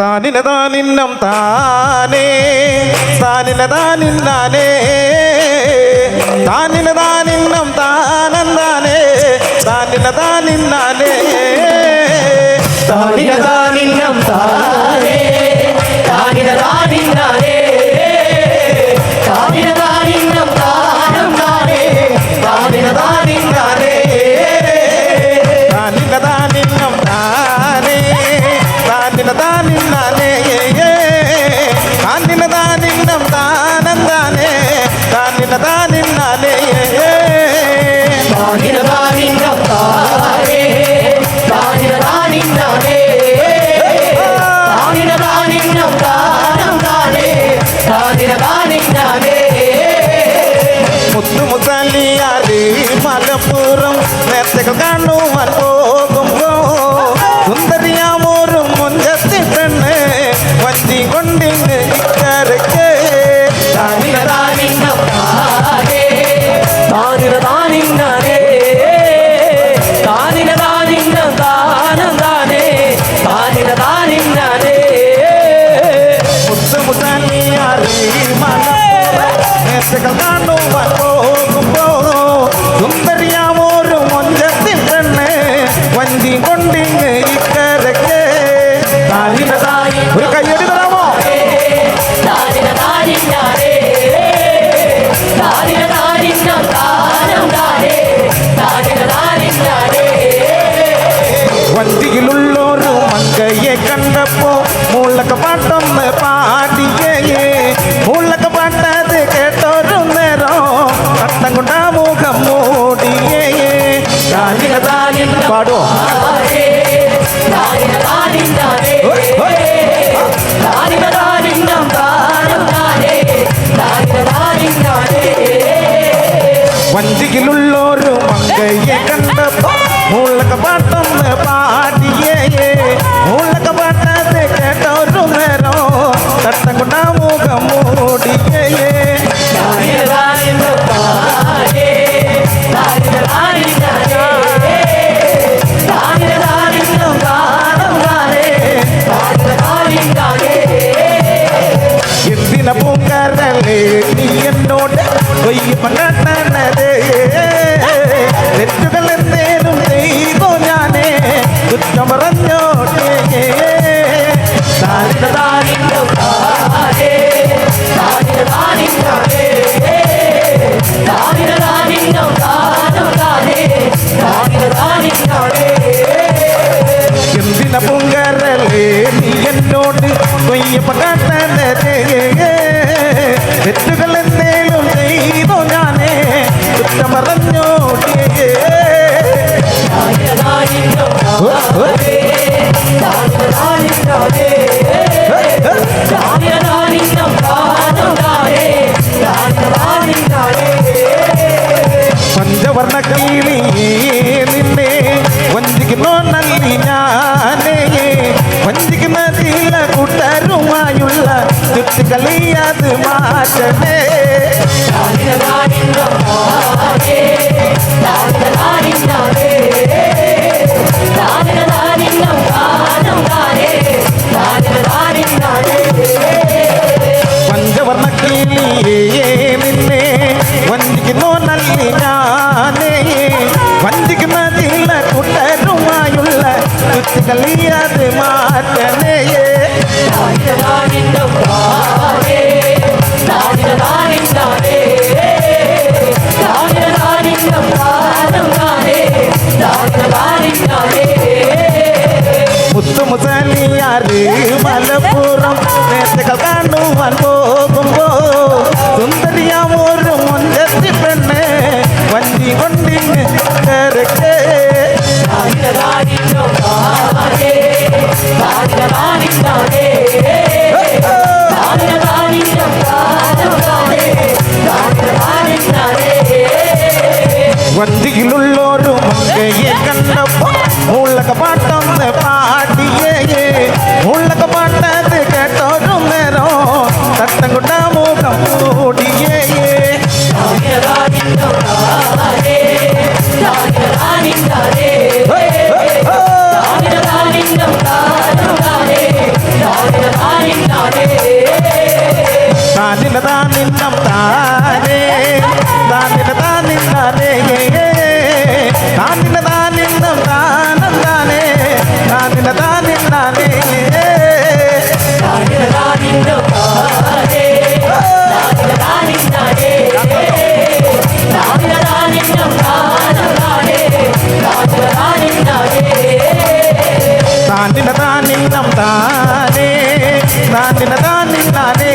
താനിനതാനിന്നം താനേ താനിനതാനിന്നാനേ താനിനതാനിന്നം താനന്താനേ താനിനതാനിന്നാനേ താനിനതാനിന്നം താനേ താനിനതാനിന്നാനേ താനിനതാനിന്നം താനന്താനേ താനിനതാനിന്നാനേ താനിനതാനിന്നം താനേ താനിനതാനിന്നാനേ താനിനതാനിന്നം താനന്താനേ താനിനതാനിന്നാനേ താനിനതാനിന്നം താനേ താനിനതാനിന്നാനേ താനിനതാനിന്നം താനന്താനേ താനിനതാനിന്നാനേ മുത്തുമുത്തല്ലിയാരി മലപ്പുറം നേർച്ചകൾ കാണുവാൻ പോകുമ്പോ സുന്ദരിയാമോറും മുഞ്ചത്തി പെണ്ണ് വഞ്ചി കൊണ്ടിങ്ങ് ഇക്കരക്ക് താനിനതാനിന്നം താനേ താനിനതാനിന്നാനേ താനിനതാനിന്നം താനന്താനേ താനിനതാനിന്നാനേ മുത്തുമുത്തല്ലിയാരി മലപ്പുറം നേർച്ചകൾ കാണുവാൻ പോകുമ്പോ സുന്ദരിയാമോറും മുഞ്ചത്തി പെണ്ണ് വഞ്ചി കൊണ്ടിങ്ങ് ഇക്കരക്ക് ഒരു കയ്യടി തരാമോ താനിനതാനിന്നാനേ താനിനതാനിന്നം താനന്താനേ താനിനതാനിന്നാനേ വഞ്ചിയിലുള്ളൊരു മങ്കയെ കണ്ടപ്പോ മുള്ളക്ക പാട്ടൊന്ന് പാടിയേ മുള്ളക്ക പാട്ടത് കേട്ടൊരു നേരം കട്ടം കൊണ്ട മുഖം മൂടിയേ പാടുവോ താനിനതാനിന്നാനേ താനിനതാനിന്നം താനന്താനേ താനിനതാനിന്നാനേ വഞ്ചിയിലുള്ളൊരു മങ്കയെ കണ്ടപ്പോ മുള്ളക്ക പാട്ടൊന്ന് പാടിയേ മുള്ളക്ക പാട്ടത് കേട്ടൊരു നേരം കട്ടം കൊണ്ട മുഖം മൂടിയേ താനിനതാനിന്നം താനേ താനിനതാനിന്നാനേ താനിനതാനിന്നം താനന്താനേ താനിനതാനിന്നാനേ എന്തിന പൂങ്കാരല്ലേ നീ എന്നോട് കൊയ്യ പണ്ടേ തെറ്റുകൾ എന്തേലും ചെയ്തോ ഞാനേ കുറ്റം പറഞ്ഞോട്ടേ താനിനതാനിന്നം താനേ താനിനതാനിന്നാനേ താനിനതാനിന്നം താനന്താനേ താനിനതാനിന്നാനേ എന്തിന പൂങ്കാരല്ലേ നീ എന്നോട് കൊയ്യ പണ്ടേ തെറ്റുകൾ എന്തേലും ചെയ്തോ ഞാനേ കുറ്റം പറഞ്ഞോട്ടേ താനിനതാനിന്നം താനേ താനിനതാനിന്നാനേ താനിനതാനിന്നം താനന്താനേ താനിനതാനിന്നാനേ പഞ്ചവർണ്ണ കിളിയേ നിന്നെ വഞ്ചിക്കുന്നോ നല്ലി ഞാനേ വഞ്ചിക്കുന്നതില്ല കൂട്ടരുമായുള്ള ചുറ്റുകളിയത് മാറ്റമേ താനിനതാനിന്നം താനേ താനിനതാനിന്നാനേ താനിനതാനിന്നം താനന്താനേ താനിനതാനിന്നാനേ പഞ്ചവർണ്ണ കിളിയേ നിന്നെ വഞ്ചിക്കുന്നോ നല്ലി ഞാനേ വഞ്ചിക്കുന്നതില്ല കൂട്ടരുമായുള്ള ചുറ്റുകളിയത് മാറ്റമേ താനിനതാനിന്നം താനേ താനിനതാനിന്നാനേ താനിനതാനിന്നം താനന്താനേ താനിനതാനിന്നാനേ മുത്തുമുസലിയാറ് മലപ്പുറം നേർച്ചകൾ കാണുവാൻ പോകുമ്പോ സുന്ദരിയാമോരു മുഞ്ചത്തി പെണ്ണ് വഞ്ചി കൊണ്ടിങ്ങ് കരക്ക് താനിനതാനിന്നം താനേ താനിനതാനിന്നാനേ താനിനതാനിന്നം താനന്താനേ താനിന താനിന്നം താനേ താനിന താനിന്നാനേ